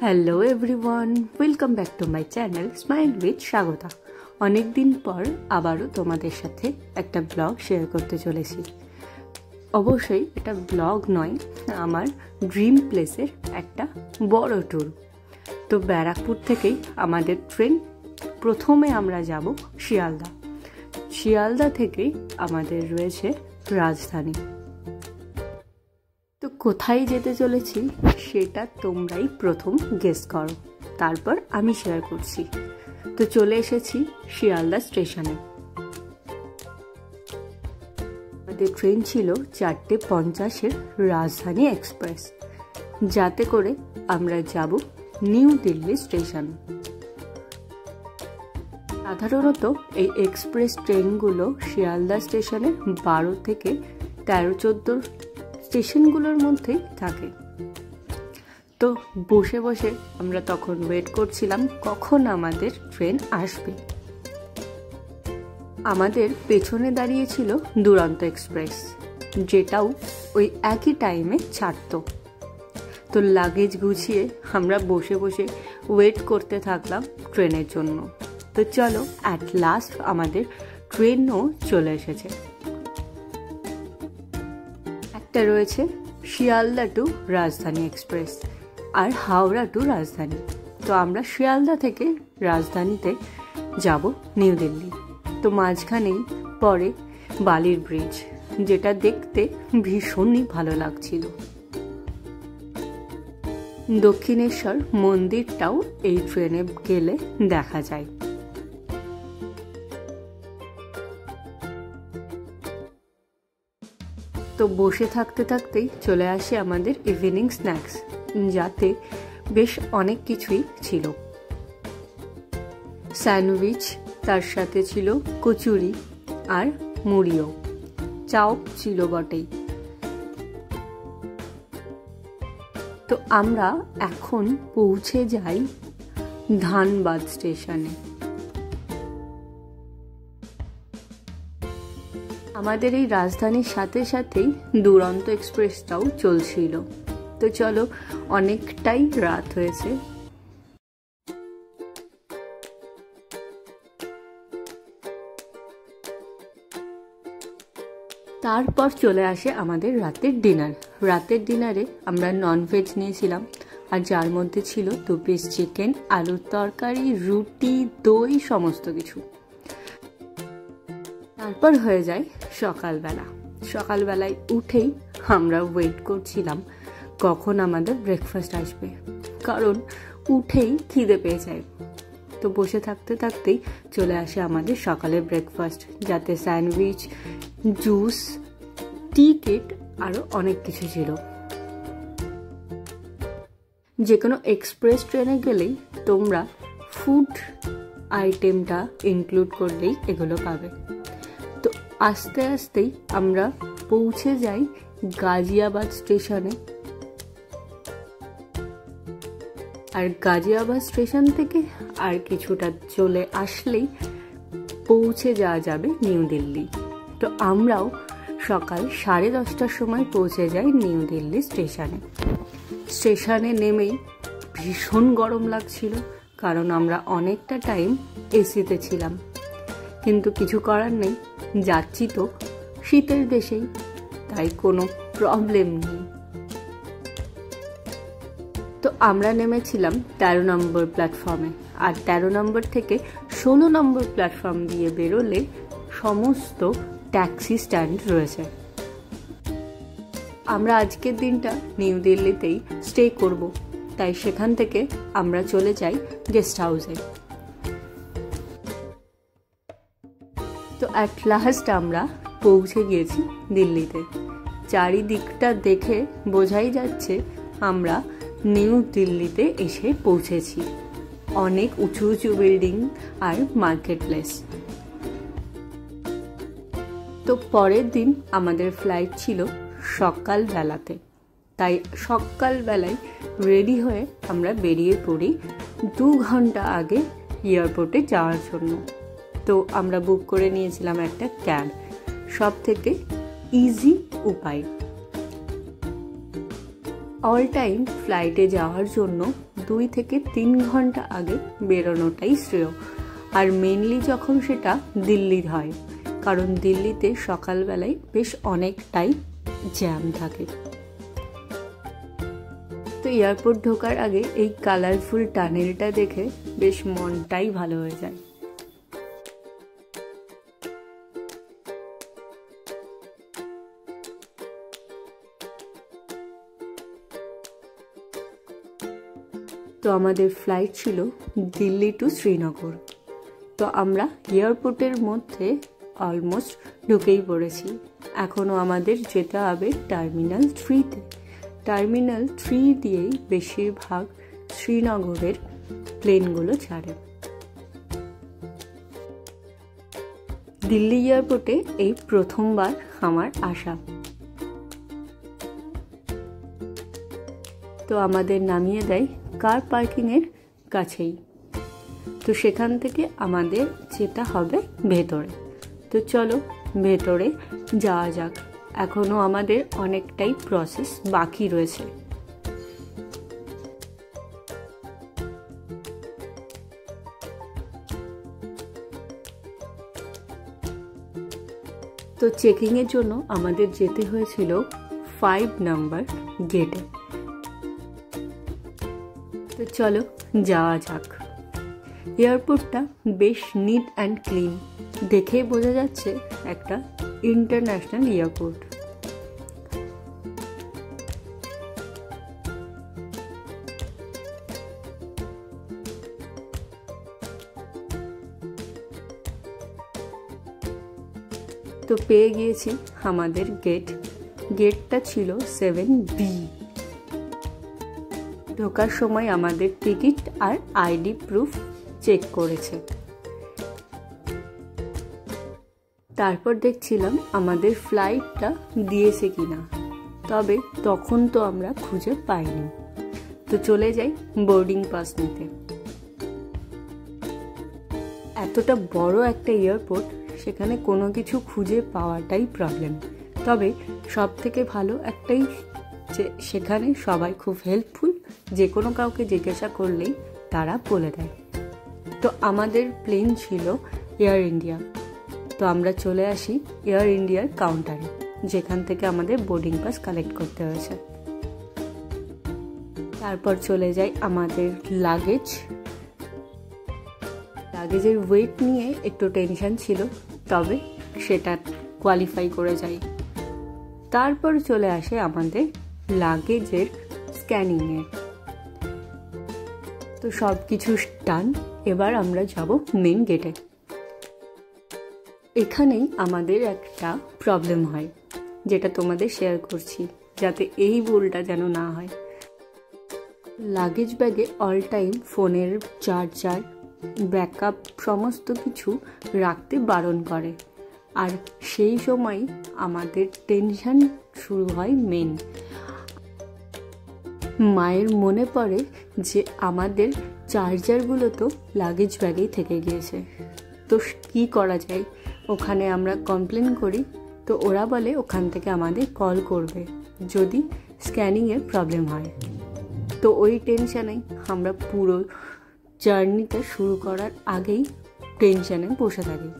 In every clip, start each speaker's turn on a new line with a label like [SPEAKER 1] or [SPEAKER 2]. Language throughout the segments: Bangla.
[SPEAKER 1] Hello everyone, welcome back to my channel smile with Swagata. অনেক দিন পর আবারও তোমাদের সাথে একটা ব্লগ শেয়ার করতে চলেছি। অবশ্যই এটা ব্লগ নয়, আমার ড্রিম প্লেসের একটা বড় ট্যুর। তো ব্যারাকপুর থেকেই আমাদের ট্রেন, প্রথমে আমরা যাব শিয়ালদা। শিয়ালদা থেকেই আমাদের রয়েছে রাজধানী। তো কোথায় যেতে চলেছি সেটা তোমরাই প্রথম গেস করো, তারপর আমি শেয়ার করছি। তো চলে এসেছি শিয়ালদা স্টেশনে। আমাদের ট্রেন ছিল 4:50 রাজধানী এক্সপ্রেস, যাতে করে আমরা যাব নিউ দিল্লি স্টেশন। সাধারণত এই এক্সপ্রেস ট্রেনগুলো শিয়ালদা স্টেশনে 12 থেকে 13-14 স্টেশনগুলোর মধ্যেই থাকে। তো বসে বসে আমরা তখন ওয়েট করছিলাম কখন আমাদের ট্রেন আসবে। আমাদের পেছনে দাঁড়িয়েছিল দুরন্ত এক্সপ্রেস, যেটাও ওই একই টাইমে ছাড়তো। তো লাগেজ গুছিয়ে আমরা বসে বসে ওয়েট করতে থাকলাম ট্রেনের জন্য। তো চলো, অ্যাট লাস্ট আমাদের ট্রেনও চলে এসেছে। একটা রয়েছে শিয়ালদা টু রাজধানী এক্সপ্রেস আর হাওড়া টু রাজধানী। তো আমরা শিয়ালদা থেকে রাজধানীতে যাব নিউ দিল্লি। তো মাঝখানেই পরে বালির ব্রিজ, যেটা দেখতে ভীষণই ভালো লাগছিল। দক্ষিণেশ্বর মন্দিরটাও এই ট্রেনে গেলে দেখা যায়। তো বসে থাকতে থাকতেই চলে আসে আমাদের ইভিনিং স্ন্যাক্স, যাতে বেশ অনেক কিছুই ছিল। স্যান্ডউইচ, তার সাথে ছিল কচুরি আর মুড়িও, চাও ছিল বটেই। তো আমরা এখন পৌঁছে যাই ধানবাদ স্টেশনে। আমাদের এই রাজধানীর সাথে সাথেই দুরন্ত এক্সপ্রেসটাও চলছিল। তো চলো, অনেকটাই রাত হয়েছে। তারপর চলে আসে আমাদের রাতের ডিনার। রাতের ডিনারে আমরা ননভেজ নিয়েছিলাম, আর যার মধ্যে ছিল 2 পিস চিকেন, আলুর তরকারি, রুটি, দই, সমস্ত কিছু। তারপর হয়ে যায় সকালবেলা। সকালবেলায় উঠেই আমরা ওয়েট করছিলাম কখন আমাদের ব্রেকফাস্ট আসবে, কারণ উঠেই খিদে পেয়ে যায়। তো বসে থাকতে থাকতেই চলে আসে আমাদের সকালের ব্রেকফাস্ট, যাতে স্যান্ডউইচ, জুস, টি কেট, আরও অনেক কিছু ছিল। যে কোনো এক্সপ্রেস ট্রেনে গেলেই তোমরা ফুড আইটেমটা ইনক্লুড করলেই এগুলো পাবে। তো আস্তে আস্তেই আমরা পৌঁছে যাই গাজিয়াবাদ স্টেশনে। আর গাজিয়াবাদ স্টেশন থেকে আর কিছুটা চলে আসলেই পৌঁছে যাওয়া যাবে নিউ দিল্লি। তো আমরাও সকাল 10:30টার সময় পৌঁছে যাই নিউ দিল্লি স্টেশনে। স্টেশনে নেমেই ভীষণ গরম লাগছিল, কারণ আমরা অনেকটা টাইম এসিতে ছিলাম। কিন্তু কিছু করার নেই, যাচ্ছি তো শীতের দেশেই, তাই কোনো প্রবলেম নেই। তো আমরা নেমেছিলাম 13 নম্বর প্ল্যাটফর্মে, আর 13 নম্বর থেকে 16 নম্বর প্ল্যাটফর্ম দিয়ে বেরোলে সমস্ত ট্যাক্সি স্ট্যান্ড রয়েছে। আমরা আজকের দিনটা নিউ দিল্লিতেই স্টে করব, তাই সেখান থেকে আমরা চলে যাই গেস্ট হাউসে। তো অ্যাট লাস্ট আমরা পৌঁছে গিয়েছি দিল্লিতে। চারিদিকটা দেখে বোঝাই যাচ্ছে আমরা নিউ দিল্লিতে এসে পৌঁছেছি। অনেক উঁচু উঁচু বিল্ডিং আর মার্কেট প্লেস। তো পরের দিন আমাদের ফ্লাইট ছিল সকালবেলাতে, তাই সকালবেলায় রেডি হয়ে আমরা বেরিয়ে পড়ি 2 ঘন্টা আগে এয়ারপোর্টে যাওয়ার জন্য। তো আমরা বুক করে নিয়েছিলাম একটা ক্যাব, সব থেকে ইজি উপায়। অল টাইম ফ্লাইটে যাওয়ার জন্য 2 থেকে 3 ঘন্টা আগে বেরোনোটাই শ্রেয়, আর মেনলি যখন সেটা দিল্লির হয়, কারণ দিল্লিতে সকালবেলায় বেশ অনেকটাই জ্যাম থাকে। তো এয়ারপোর্ট ঢোকার আগে এই কালারফুল টানেলটা দেখে বেশ মনটাই ভালো হয়ে যায়। তো আমাদের ফ্লাইট ছিল দিল্লি টু শ্রীনগর। তো আমরা এয়ারপোর্টের মধ্যে অলমোস্ট ঢুকেই পড়েছি। এখনও আমাদের যেতে হবে টার্মিনাল 3-তে। টার্মিনাল 3 দিয়েই বেশিরভাগ শ্রীনগরের প্লেনগুলো ছাড়ে। দিল্লি এয়ারপোর্টে এই প্রথমবার আমার আসা। তো আমাদের নামিয়ে দেয় কার পার্কিংয়ের কাছেই। তো সেখান থেকে আমাদের যেতে হবে ভেতরে। তো চলো ভেতরে যাওয়া যাক। এখনো আমাদের অনেকটাই প্রসেস বাকি রয়েছে। তো চেকিংয়ের জন্য আমাদের যেতে হয়েছিল 5 নাম্বার গেটে। তো চলো যাওয়া যাক। এয়ারপোর্টটা বেশ নিট অ্যান্ড ক্লিন, দেখেই বোঝা যাচ্ছে একটা ইন্টারন্যাশনাল এয়ারপোর্ট। তো পেয়ে গিয়েছি আমাদের গেটটা ছিল 7B। ঢোকার সময় আমাদের টিকিট আর আইডি প্রুফ চেক করেছে। তারপর দেখছিলাম আমাদের ফ্লাইটটা দিয়েছে কিনা, তবে তখন তো আমরা খুঁজে পাইনি। তো চলে যাই বোর্ডিং পাস নিতে। এতটা বড় একটা এয়ারপোর্ট, সেখানে কোনো কিছু খুঁজে পাওয়াটাই প্রবলেম। তবে সব থেকে ভালো একটাই যে সেখানে সবাই খুব হেল্পফুল, যে কোনো কাউকে জিজ্ঞাসা করলেই তারা বলে দেয়। তো আমাদের প্লেন ছিল এয়ার ইন্ডিয়া। তো আমরা চলে আসি এয়ার ইন্ডিয়ার কাউন্টারে, যেখান থেকে আমাদের বোর্ডিং পাস কালেক্ট করতে হয়েছে। তারপর চলে যাই আমাদের লাগেজের ওয়েট নিয়ে একটু টেনশন ছিল, তবে সেটা কোয়ালিফাই করে যাই। তারপর চলে আসে আমাদের লাগেজের স্ক্যানিংয়ে। তো সব কিছু ডান। এবার আমরা যাব মেন গেটে। এখানেই আমাদের একটা প্রবলেম হয়, যেটা তোমাদের শেয়ার করছি, যাতে এই ভুলটা যেন না হয়। লাগেজ ব্যাগে অল টাইম ফোনের চার্জার, ব্যাকআপ সমস্ত কিছু রাখতে বারণ করে। আর সেই সময় আমাদের টেনশন শুরু হয় মেন। মায়ের মনে পড়ে যে আমাদের চার্জারগুলো তো লাগেজ ব্যাগেই থেকে গিয়েছে। তো কি করা যায়? ওখানে আমরা কমপ্লেন করি। তো ওরা বলে ওখান থেকে আমাদের কল করবে যদি স্ক্যানিংয়ের প্রবলেম হয়। তো ওই টেনশানেই আমরা পুরো জার্নিটা শুরু করার আগেই টেনশানে বসে থাকি।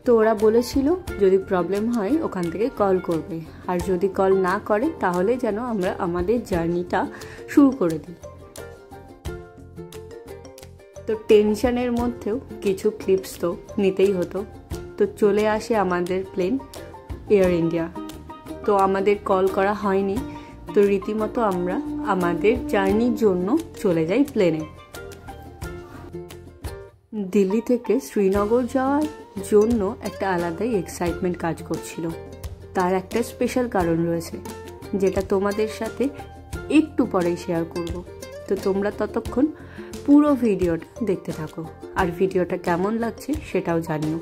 [SPEAKER 1] তো ওরা বলেছিল যদি প্রবলেম হয় ওখান থেকে কল করবে, আর যদি কল না করে তাহলে যেন আমরা আমাদের জার্নিটা শুরু করে দিই। তো টেনশনের মধ্যেও কিছু ক্লিপস তো নিতেই হতো। তো চলে আসে আমাদের প্লেন এয়ার ইন্ডিয়া। তো আমাদের কল করা হয়নি। তো রীতিমতো আমরা আমাদের জার্নির জন্য চলে যাই প্লেনে। দিল্লি থেকে শ্রীনগর যাওয়ার জন্য একটা আলাদাই এক্সাইটমেন্ট কাজ করছিল। তার একটা স্পেশাল কারণ রয়েছে, যেটা তোমাদের সাথে একটু পরেই শেয়ার করব। তো তোমরা ততক্ষণ পুরো ভিডিওটা দেখতে থাকো, আর ভিডিওটা কেমন লাগছে সেটাও জানিও।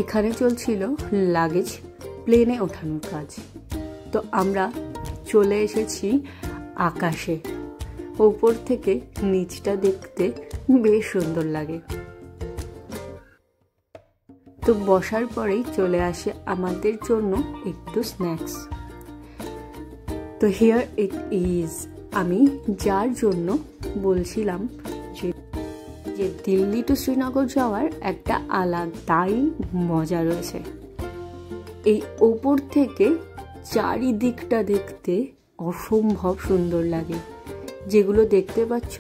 [SPEAKER 1] এখানে চলছিল লাগেজ প্লেনে ওঠানোর কাজ। তো আমরা চলে এসেছি আকাশে। ওপর থেকে নিচটা দেখতে বেশ সুন্দর লাগে। তো বসার পরেই চলে আসে আমাদের জন্য একটু স্ন্যাক্স। তো হিয়ার ইট ইজ। আমি যার জন্য বলছিলাম যে দিল্লি টু শ্রীনগর যাওয়ার একটা আলাদাই মজা রয়েছে। এই ওপর থেকে চারিদিকটা দেখতে অসম্ভব সুন্দর লাগে। যেগুলো দেখতে পাচ্ছ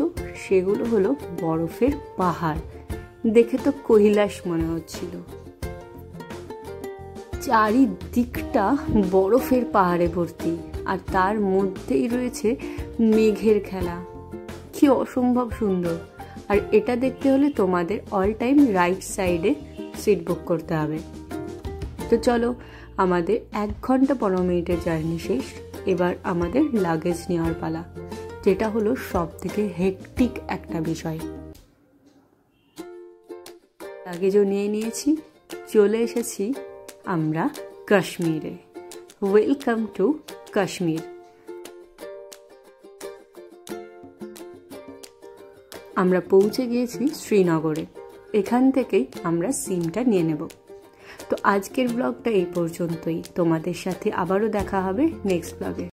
[SPEAKER 1] সেগুলো হলো বরফের পাহাড়। দেখে তো কৈলাস মনে হচ্ছিল। চারিদিকটা বরফের পাহাড়ে ভর্তি, আর তার মধ্যেই রয়েছে মেঘের খেলা। কি অসম্ভব সুন্দর। আর এটা দেখতে হলে তোমাদের অল টাইম রাইট সাইডে সিট বুক করতে হবে। তো চলো, আমাদের 1 ঘন্টা 15 মিনিটের জার্নি শেষ। এবার আমাদের লাগেজ নেওয়ার পালা, যেটা হলো সব থেকে হেক্টিক একটা বিষয়। লাগেজও নিয়ে নিয়েছি, চলে এসেছি আমরা কাশ্মীরে। Welcome to Kashmir. আমরা পৌঁছে গিয়েছি শ্রীনগরে। এখান থেকেই আমরা সিমটা নিয়ে নেব। তো আজকের ব্লগটা এই পর্যন্তই। তোমাদের সাথে আবারও দেখা হবে নেক্সট ব্লগে।